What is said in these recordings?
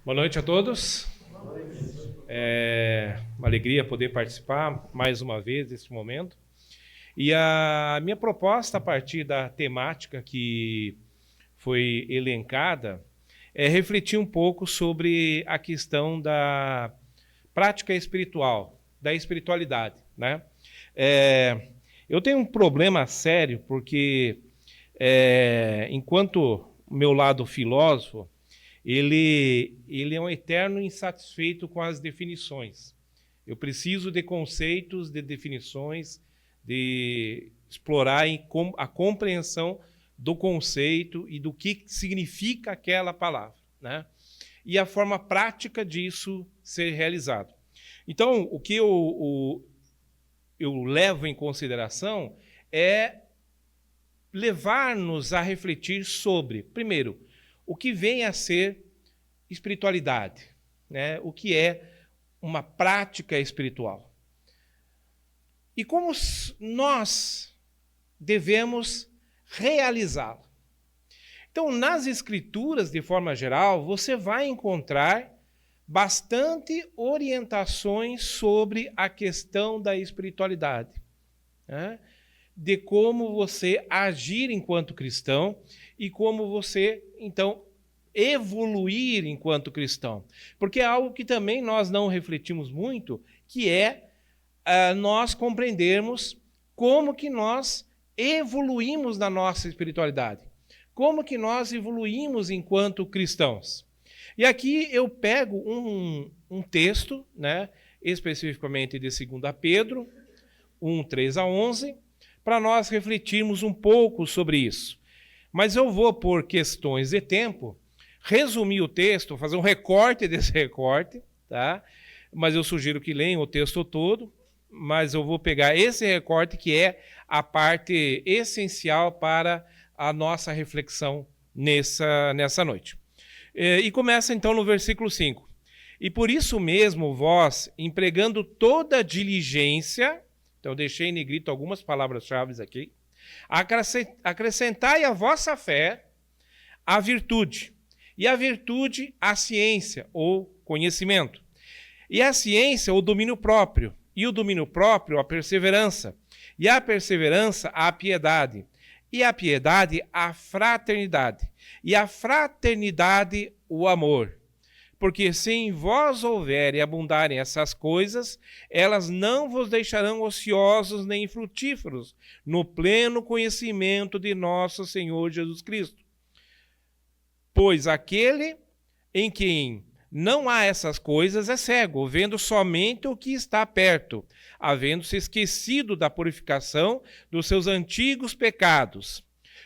Boa noite a todos. É uma alegria poder participar mais uma vez desse momento. E a minha proposta, a partir da temática que foi elencada, é refletir um pouco sobre a questão da prática espiritual, da espiritualidade, né? Eu tenho um problema sério, porque enquanto meu lado filósofo, ele é um eterno insatisfeito com as definições. Eu preciso de conceitos, de definições, de explorar a compreensão do conceito e do que significa aquela palavra, né? E a forma prática disso ser realizado. Então, o que eu levo em consideração é levar-nos a refletir sobre, primeiro, o que vem a ser espiritualidade, né? O que é uma prática espiritual. E como nós devemos realizá-la. Então, nas Escrituras, de forma geral, você vai encontrar bastante orientações sobre a questão da espiritualidade, né? De como você agir enquanto cristão e como você, então, evoluir enquanto cristão. Porque é algo que também nós não refletimos muito, que é nós compreendermos como que nós evoluímos na nossa espiritualidade. Como que nós evoluímos enquanto cristãos. E aqui eu pego um texto, né, especificamente de 2 Pedro, 1, 3 a 11, para nós refletirmos um pouco sobre isso. Mas eu vou, por questões de tempo, resumir o texto, fazer um recorte desse recorte, tá? Mas eu sugiro que leiam o texto todo, mas eu vou pegar esse recorte que é a parte essencial para a nossa reflexão nessa noite. E começa então no versículo 5. E por isso mesmo vós, empregando toda diligência, então eu deixei em negrito algumas palavras-chave aqui, acrescentai à vossa fé a virtude, e a virtude a ciência, ou conhecimento, e a ciência o domínio próprio, e o domínio próprio a perseverança, e a perseverança a piedade, e a piedade a fraternidade, e a fraternidade o amor. Porque se em vós houver e abundarem essas coisas, elas não vos deixarão ociosos nem infrutíferos no pleno conhecimento de nosso Senhor Jesus Cristo. Pois aquele em quem não há essas coisas é cego, vendo somente o que está perto, havendo-se esquecido da purificação dos seus antigos pecados.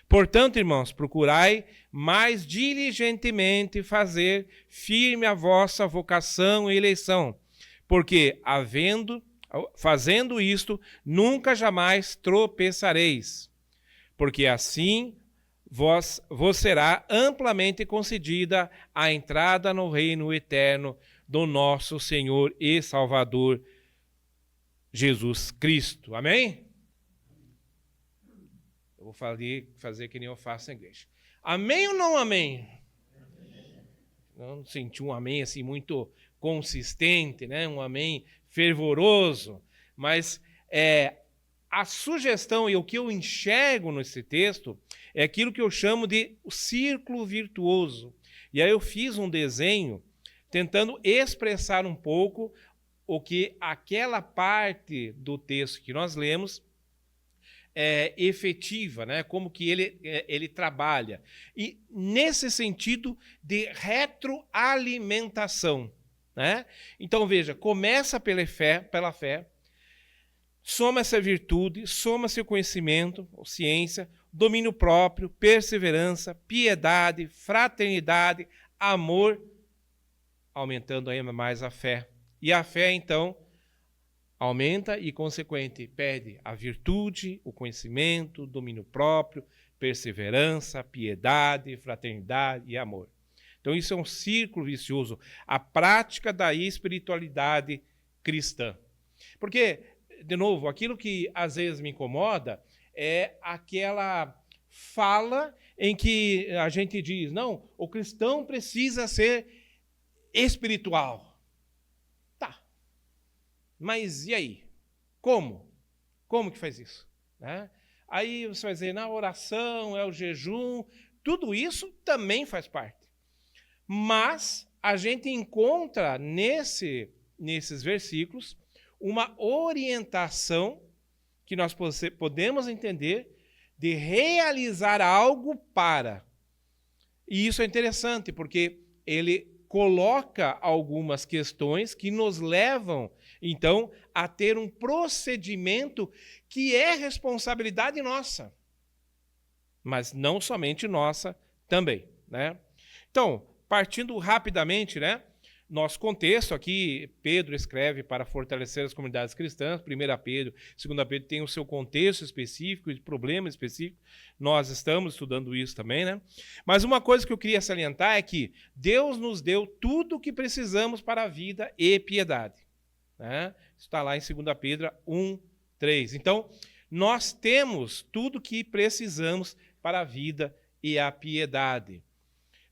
Portanto, irmãos, procurai mais diligentemente fazer firme a vossa vocação e eleição, porque, fazendo isto, nunca jamais tropeçareis, porque assim vos será amplamente concedida a entrada no reino eterno do nosso Senhor e Salvador Jesus Cristo. Amém? Eu vou fazer que nem eu faço na igreja. Amém ou não amém? Não senti um amém assim muito consistente, né? Um amém fervoroso, mas a sugestão e o que eu enxergo nesse texto é aquilo que eu chamo de o círculo virtuoso. E aí eu fiz um desenho tentando expressar um pouco o que aquela parte do texto que nós lemos efetiva, né? Como que ele trabalha. E nesse sentido de retroalimentação, né? Então, veja, começa pela fé, soma-se a virtude, soma-se o conhecimento, a ciência, domínio próprio, perseverança, piedade, fraternidade, amor, aumentando ainda mais a fé. E a fé, então, aumenta e, consequente, pede a virtude, o conhecimento, o domínio próprio, perseverança, piedade, fraternidade e amor. Então, isso é um círculo vicioso, a prática da espiritualidade cristã. Porque, de novo, aquilo que às vezes me incomoda é aquela fala em que a gente diz, não, o cristão precisa ser espiritual. Tá. Mas e aí? Como? Como que faz isso? Né? Aí você vai dizer, na oração, é o jejum, tudo isso também faz parte. Mas a gente encontra nesses versículos uma orientação que nós podemos entender de realizar algo para. E isso é interessante, porque ele coloca algumas questões que nos levam, então, a ter um procedimento que é responsabilidade nossa. Mas não somente nossa também, né? Então, partindo rapidamente, né? Nosso contexto aqui, Pedro escreve para fortalecer as comunidades cristãs, 1 Pedro, 2 Pedro tem o seu contexto específico e problema específico, nós estamos estudando isso também, né? Mas uma coisa que eu queria salientar é que Deus nos deu tudo o que precisamos para a vida e piedade, né? Isso está lá em 2 Pedro 1:3. Então, nós temos tudo o que precisamos para a vida e a piedade.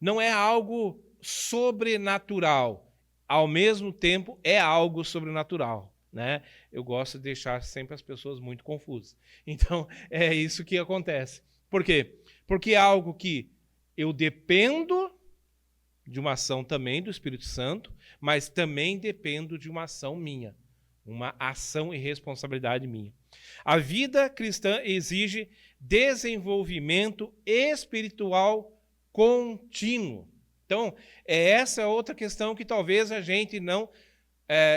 Não é algo sobrenatural, ao mesmo tempo é algo sobrenatural, né? Eu gosto de deixar sempre as pessoas muito confusas. Então, é isso que acontece. Por quê? Porque é algo que eu dependo de uma ação também do Espírito Santo, mas também dependo de uma ação minha, uma ação e responsabilidade minha. A vida cristã exige desenvolvimento espiritual contínuo. Então, essa é outra questão que talvez a gente não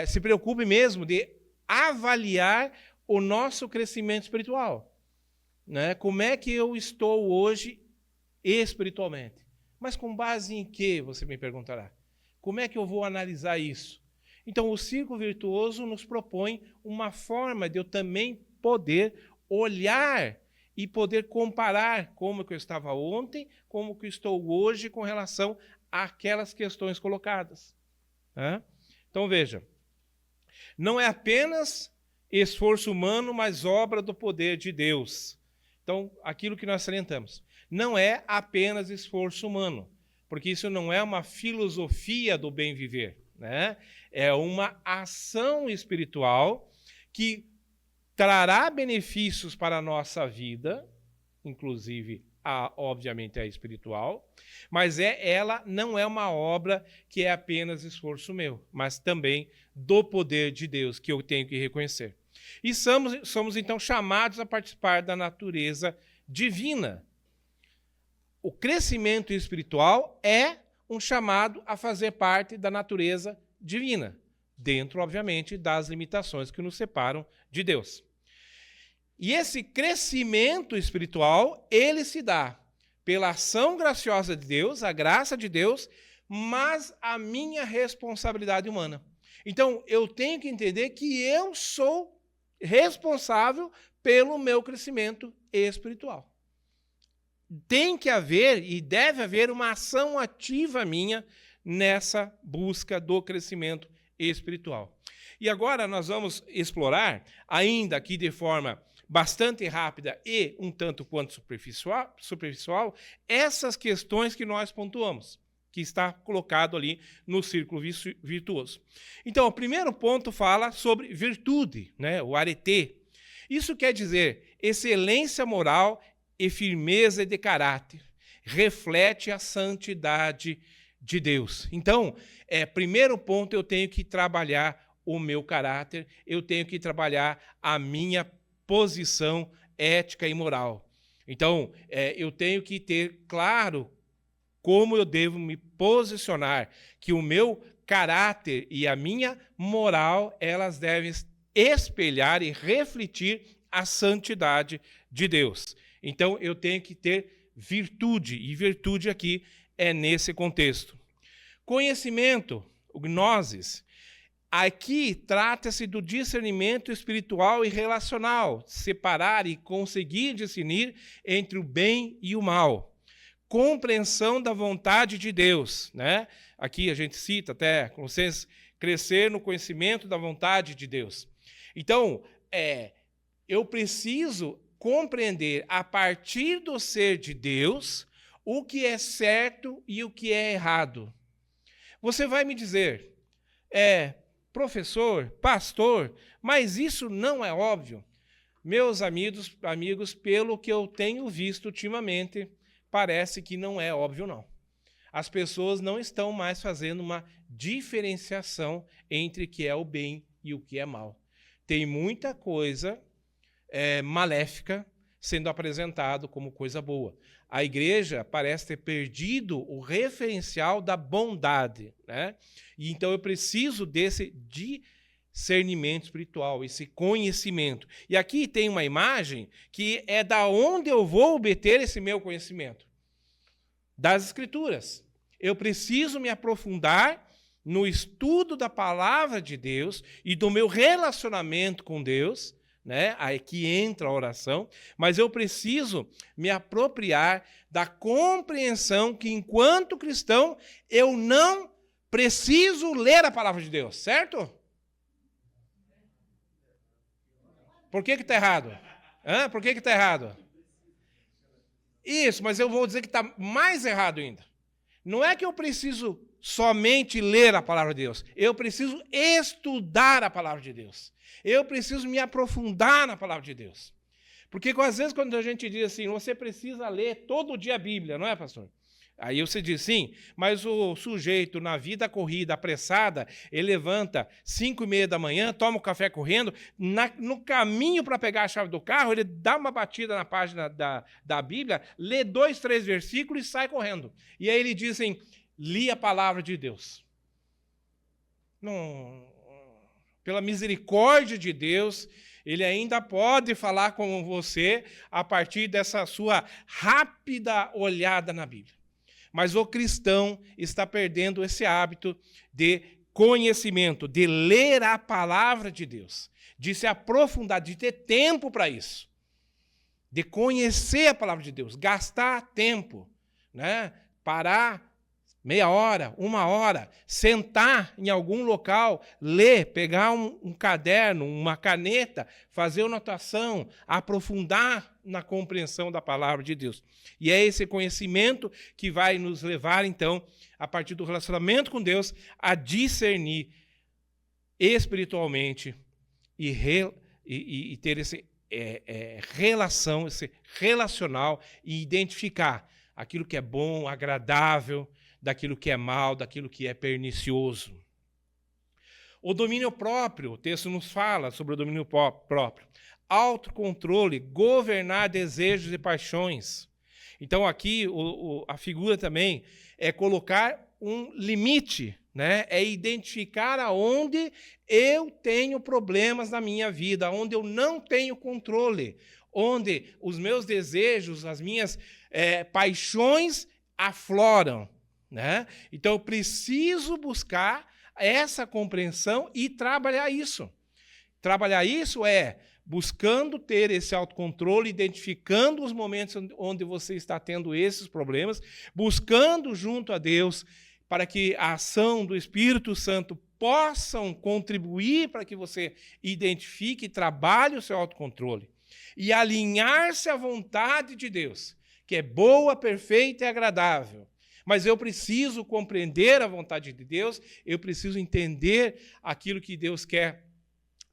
se preocupe mesmo de avaliar o nosso crescimento espiritual. Né? Como é que eu estou hoje espiritualmente? Mas com base em quê, você me perguntará? Como é que eu vou analisar isso? Então, o círculo virtuoso nos propõe uma forma de eu também poder olhar e poder comparar como que eu estava ontem, como que eu estou hoje com relação àquelas questões colocadas. Então, veja, não é apenas esforço humano, mas obra do poder de Deus. Então, aquilo que nós salientamos, não é apenas esforço humano, porque isso não é uma filosofia do bem viver, né? É uma ação espiritual que trará benefícios para a nossa vida, inclusive, obviamente, a espiritual, mas ela não é uma obra que é apenas esforço meu, mas também do poder de Deus, que eu tenho que reconhecer. E somos então, chamados a participar da natureza divina. O crescimento espiritual é um chamado a fazer parte da natureza divina, dentro, obviamente, das limitações que nos separam de Deus. E esse crescimento espiritual, ele se dá pela ação graciosa de Deus, a graça de Deus, mas a minha responsabilidade humana. Então, eu tenho que entender que eu sou responsável pelo meu crescimento espiritual. Tem que haver e deve haver uma ação ativa minha nessa busca do crescimento espiritual. E agora nós vamos explorar, ainda aqui de forma bastante rápida e um tanto quanto superficial, essas questões que nós pontuamos, que está colocado ali no círculo virtuoso. Então, o primeiro ponto fala sobre virtude, né? O arete. Isso quer dizer excelência moral e firmeza de caráter. Reflete a santidade de Deus. Então, primeiro ponto, eu tenho que trabalhar o meu caráter, eu tenho que trabalhar a minha posição ética e moral. Então, eu tenho que ter claro como eu devo me posicionar, que o meu caráter e a minha moral, elas devem espelhar e refletir a santidade de Deus. Então, eu tenho que ter virtude, e virtude aqui é nesse contexto. Conhecimento, o gnosis. Aqui trata-se do discernimento espiritual e relacional, separar e conseguir discernir entre o bem e o mal. Compreensão da vontade de Deus, né? Aqui a gente cita até, com vocês, crescer no conhecimento da vontade de Deus. Então, eu preciso compreender a partir do ser de Deus o que é certo e o que é errado. Você vai me dizer, professor, pastor, mas isso não é óbvio? Meus amigos, pelo que eu tenho visto ultimamente, parece que não é óbvio, não. As pessoas não estão mais fazendo uma diferenciação entre o que é o bem e o que é mal. Tem muita coisa maléfica sendo apresentado como coisa boa. A igreja parece ter perdido o referencial da bondade, né? E então eu preciso desse discernimento espiritual, esse conhecimento. E aqui tem uma imagem que é da onde eu vou obter esse meu conhecimento. Das Escrituras. Eu preciso me aprofundar no estudo da palavra de Deus e do meu relacionamento com Deus, né? Aí que entra a oração, mas eu preciso me apropriar da compreensão que, enquanto cristão, eu não preciso ler a palavra de Deus, certo? Por que está errado? Por que está errado? Isso, mas eu vou dizer que está mais errado ainda. Não é que eu preciso somente ler a palavra de Deus. Eu preciso estudar a palavra de Deus. Eu preciso me aprofundar na palavra de Deus. Porque às vezes quando a gente diz assim, você precisa ler todo dia a Bíblia, não é, pastor? Aí você diz, sim, mas o sujeito na vida corrida, apressada, ele levanta 5:30 da manhã, toma o café correndo, no caminho para pegar a chave do carro, ele dá uma batida na página da Bíblia, lê 2, 3 versículos e sai correndo. E aí ele diz assim, li a palavra de Deus. Não, pela misericórdia de Deus, ele ainda pode falar com você a partir dessa sua rápida olhada na Bíblia. Mas o cristão está perdendo esse hábito de conhecimento, de ler a palavra de Deus, de se aprofundar, de ter tempo para isso, de conhecer a palavra de Deus, gastar tempo, né? Parar meia hora, 1 hora, sentar em algum local, ler, pegar um caderno, uma caneta, fazer anotação, aprofundar na compreensão da palavra de Deus. E é esse conhecimento que vai nos levar, então, a partir do relacionamento com Deus, a discernir espiritualmente e ter esse relação, esse relacional e identificar aquilo que é bom, agradável, daquilo que é mal, daquilo que é pernicioso. O domínio próprio, o texto nos fala sobre o domínio próprio. Autocontrole, governar desejos e paixões. Então aqui a figura também é colocar um limite, né? É identificar aonde eu tenho problemas na minha vida, onde eu não tenho controle, onde os meus desejos, as minhas paixões afloram. Né? Então, eu preciso buscar essa compreensão e trabalhar isso. Trabalhar isso é buscando ter esse autocontrole, identificando os momentos onde você está tendo esses problemas, buscando junto a Deus para que a ação do Espírito Santo possam contribuir para que você identifique e trabalhe o seu autocontrole e alinhar-se à vontade de Deus, que é boa, perfeita e agradável. Mas eu preciso compreender a vontade de Deus, eu preciso entender aquilo que Deus quer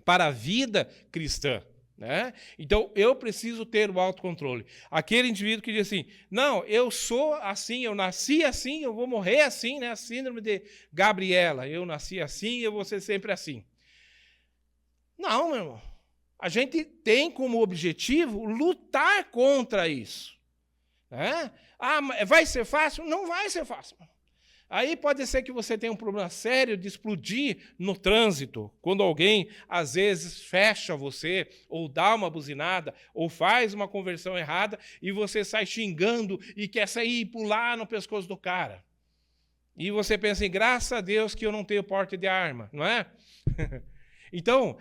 para a vida cristã. Né? Então, eu preciso ter o autocontrole. Aquele indivíduo que diz assim, não, eu sou assim, eu nasci assim, eu vou morrer assim, né? A síndrome de Gabriela, eu nasci assim, eu vou ser sempre assim. Não, meu irmão. A gente tem como objetivo lutar contra isso. Né? Vai ser fácil? Não vai ser fácil. Aí pode ser que você tenha um problema sério de explodir no trânsito, quando alguém, às vezes, fecha você, ou dá uma buzinada, ou faz uma conversão errada, e você sai xingando e quer sair e pular no pescoço do cara. E você pensa assim, graças a Deus que eu não tenho porte de arma, não é? Então,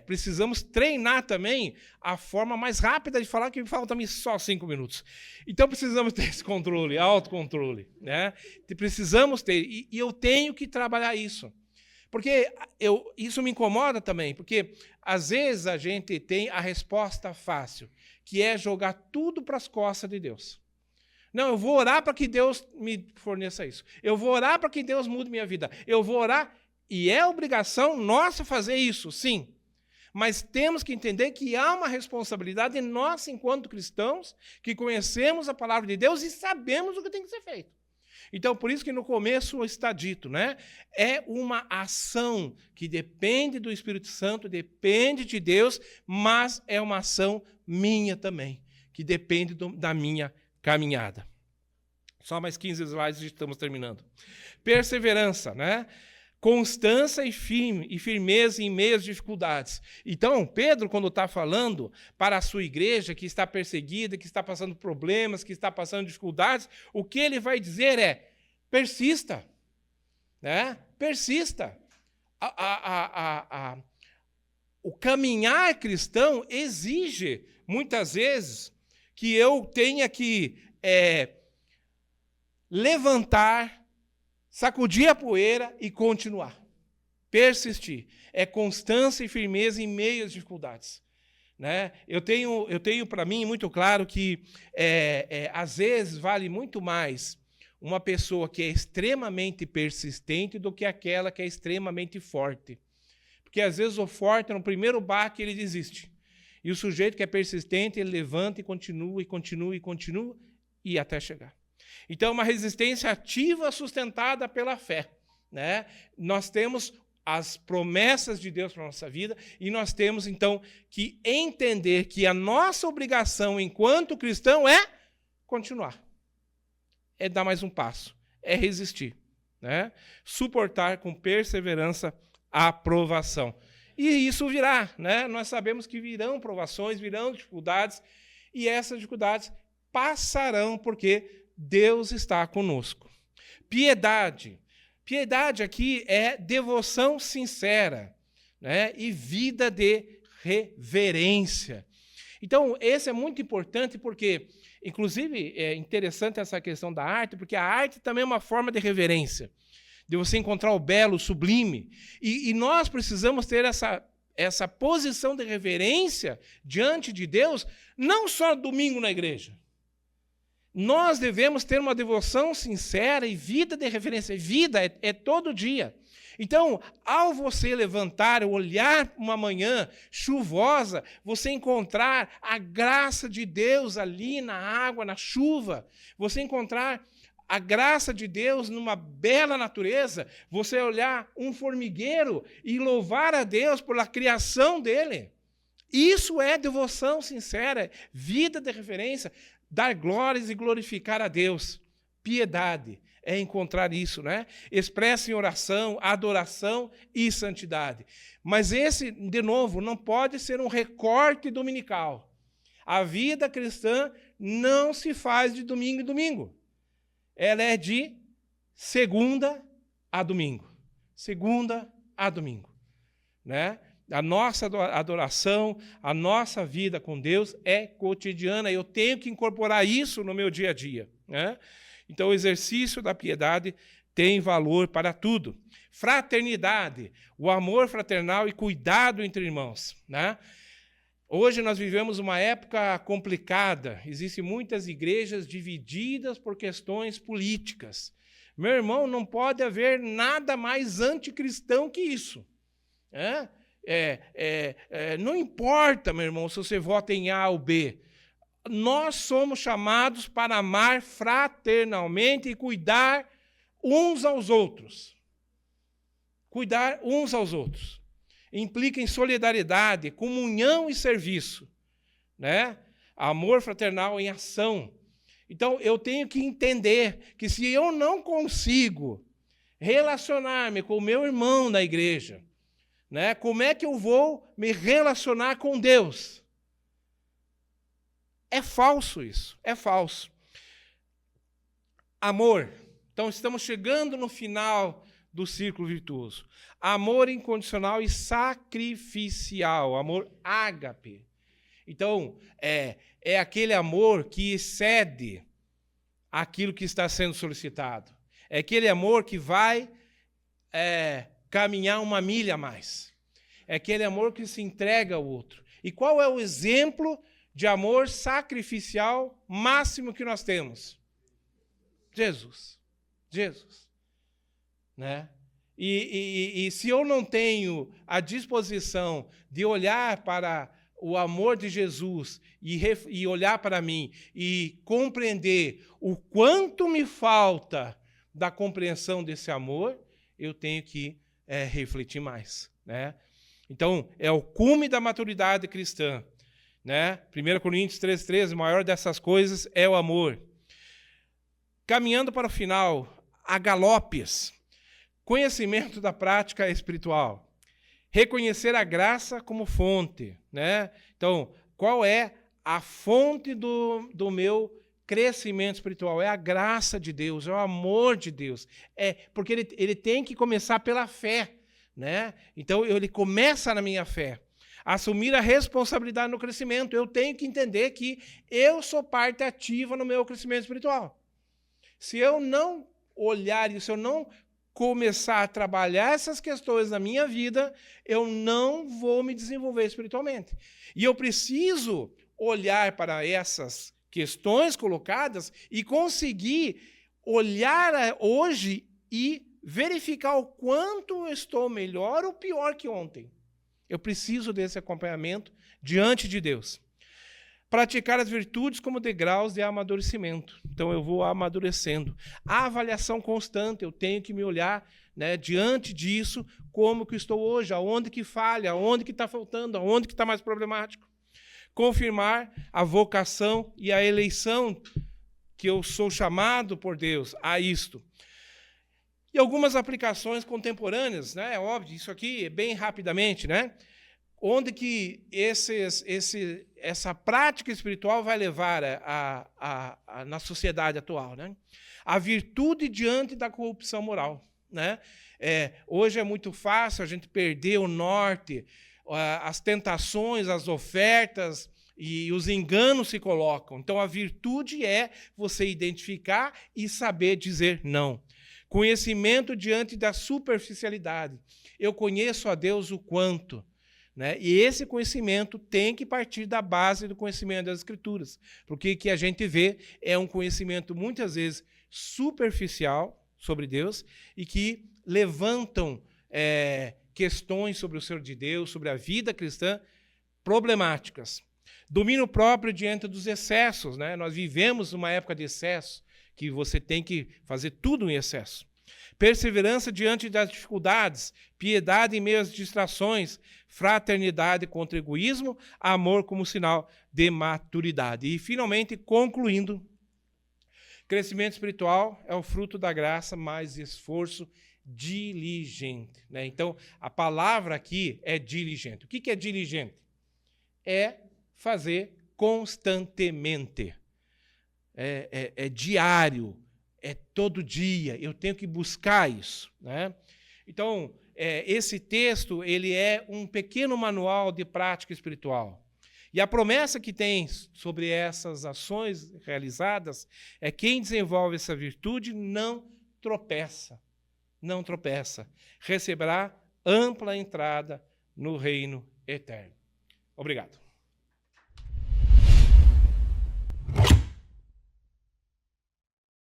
precisamos treinar também a forma mais rápida de falar, que falta-me só 5 minutos. Então, precisamos ter esse controle, autocontrole. Né? Precisamos ter, e eu tenho que trabalhar isso. Porque isso me incomoda também, porque às vezes a gente tem a resposta fácil, que é jogar tudo para as costas de Deus. Não, eu vou orar para que Deus me forneça isso. Eu vou orar para que Deus mude minha vida. Eu vou orar, e é obrigação nossa fazer isso, sim. Mas temos que entender que há uma responsabilidade nossa enquanto cristãos, que conhecemos a palavra de Deus e sabemos o que tem que ser feito. Então, por isso que no começo está dito, né? É uma ação que depende do Espírito Santo, depende de Deus, mas é uma ação minha também, que depende da minha caminhada. Só mais 15 slides e estamos terminando. Perseverança, né? Constância e firmeza em meio às dificuldades. Então, Pedro, quando está falando para a sua igreja que está perseguida, que está passando problemas, que está passando dificuldades, o que ele vai dizer é: persista, né? Persista. O caminhar cristão exige, muitas vezes, que eu tenha que levantar, sacudir a poeira e continuar. Persistir. É constância e firmeza em meio às dificuldades. Né? Eu tenho para mim muito claro que, às vezes, vale muito mais uma pessoa que é extremamente persistente do que aquela que é extremamente forte. Porque, às vezes, o forte, no primeiro baque, ele desiste. E o sujeito que é persistente, ele levanta e continua, e continua, e continua, e até chegar. Então, uma resistência ativa sustentada pela fé. Né? Nós temos as promessas de Deus para a nossa vida e nós temos, então, que entender que a nossa obrigação enquanto cristão é continuar. É dar mais um passo. É resistir. Né? Suportar com perseverança a provação. E isso virá. Né? Nós sabemos que virão provações, virão dificuldades, e essas dificuldades passarão porque Deus está conosco. Piedade. Piedade aqui é devoção sincera, né? E vida de reverência. Então, esse é muito importante porque, inclusive, é interessante essa questão da arte, porque a arte também é uma forma de reverência, de você encontrar o belo, o sublime. E nós precisamos ter essa posição de reverência diante de Deus, não só domingo na igreja. Nós devemos ter uma devoção sincera e vida de reverência. Vida é todo dia. Então, ao você levantar, olhar uma manhã chuvosa, você encontrar a graça de Deus ali na água, na chuva, você encontrar a graça de Deus numa bela natureza, você olhar um formigueiro e louvar a Deus pela criação dele. Isso é devoção sincera, vida de reverência. Dar glórias e glorificar a Deus. Piedade é encontrar isso, né? Expressa em oração, adoração e santidade. Mas esse, de novo, não pode ser um recorte dominical. A vida cristã não se faz de domingo em domingo. Ela é de segunda a domingo. Segunda a domingo. Né? A nossa adoração, a nossa vida com Deus é cotidiana. Eu tenho que incorporar isso no meu dia a dia. Né? Então, o exercício da piedade tem valor para tudo. Fraternidade, o amor fraternal e cuidado entre irmãos. Né? Hoje nós vivemos uma época complicada. Existem muitas igrejas divididas por questões políticas. Meu irmão, não pode haver nada mais anticristão que isso. Não importa, meu irmão, se você vota em A ou B. Nós somos chamados para amar fraternalmente e cuidar uns aos outros. Cuidar uns aos outros. Implica em solidariedade, comunhão e serviço. Né? Amor fraternal em ação. Então, eu tenho que entender que se eu não consigo relacionar-me com o meu irmão na igreja, né, como é que eu vou me relacionar com Deus? É falso isso, é falso. Amor. Então, estamos chegando no final do círculo virtuoso. Amor incondicional e sacrificial, amor ágape. Então, é aquele amor que excede aquilo que está sendo solicitado. É aquele amor que vai caminhar uma milha a mais. É aquele amor que se entrega ao outro. E qual é o exemplo de amor sacrificial máximo que nós temos? Jesus. Jesus. Né? E se eu não tenho a disposição de olhar para o amor de Jesus e olhar para mim e compreender o quanto me falta da compreensão desse amor, eu tenho que refletir mais. Né? Então, é o cume da maturidade cristã. Né? 1 Coríntios 13:13, o maior dessas coisas é o amor. Caminhando para o final, a galopes, conhecimento da prática espiritual. Reconhecer a graça como fonte. Né? Então, qual é a fonte do meu crescimento espiritual? É a graça de Deus, é o amor de Deus. Porque ele tem que começar pela fé. Né? Então, ele começa na minha fé. Assumir a responsabilidade no crescimento. Eu tenho que entender que eu sou parte ativa no meu crescimento espiritual. Se eu não olhar e se eu não começar a trabalhar essas questões na minha vida, eu não vou me desenvolver espiritualmente. E eu preciso olhar para essas questões colocadas e conseguir olhar hoje e verificar o quanto eu estou melhor ou pior que ontem. Eu preciso desse acompanhamento diante de Deus. Praticar as virtudes como degraus de amadurecimento. Então, eu vou amadurecendo. A avaliação constante, eu tenho que me olhar, né, diante disso, como que estou hoje, aonde que falha, aonde que está faltando, aonde que está mais problemático. Confirmar a vocação e a eleição que eu sou chamado por Deus a isto. E algumas aplicações contemporâneas, né? É óbvio, isso aqui bem rapidamente, né? Onde que essa prática espiritual vai levar na sociedade atual, né? A virtude diante da corrupção moral, né? Hoje é muito fácil a gente perder o norte, as tentações, as ofertas e os enganos se colocam. Então, a virtude é você identificar e saber dizer não. Conhecimento diante da superficialidade. Eu conheço a Deus o quanto. Né? E esse conhecimento tem que partir da base do conhecimento das Escrituras. Porque o que a gente vê é um conhecimento, muitas vezes, superficial sobre Deus e que levantam questões sobre o ser de Deus, sobre a vida cristã, problemáticas. Domínio próprio diante dos excessos. Né? Nós vivemos numa época de excesso, que você tem que fazer tudo em excesso. Perseverança diante das dificuldades, piedade em meio às distrações, fraternidade contra egoísmo, amor como sinal de maturidade. E, finalmente, concluindo, crescimento espiritual é o fruto da graça, mais esforço diligente. Né? Então, a palavra aqui é diligente. O que é diligente? É fazer constantemente. É diário, é todo dia, eu tenho que buscar isso. Né? Então, esse texto ele é um pequeno manual de prática espiritual. E a promessa que tem sobre essas ações realizadas é que quem desenvolve essa virtude não tropeça, receberá ampla entrada no reino eterno. Obrigado.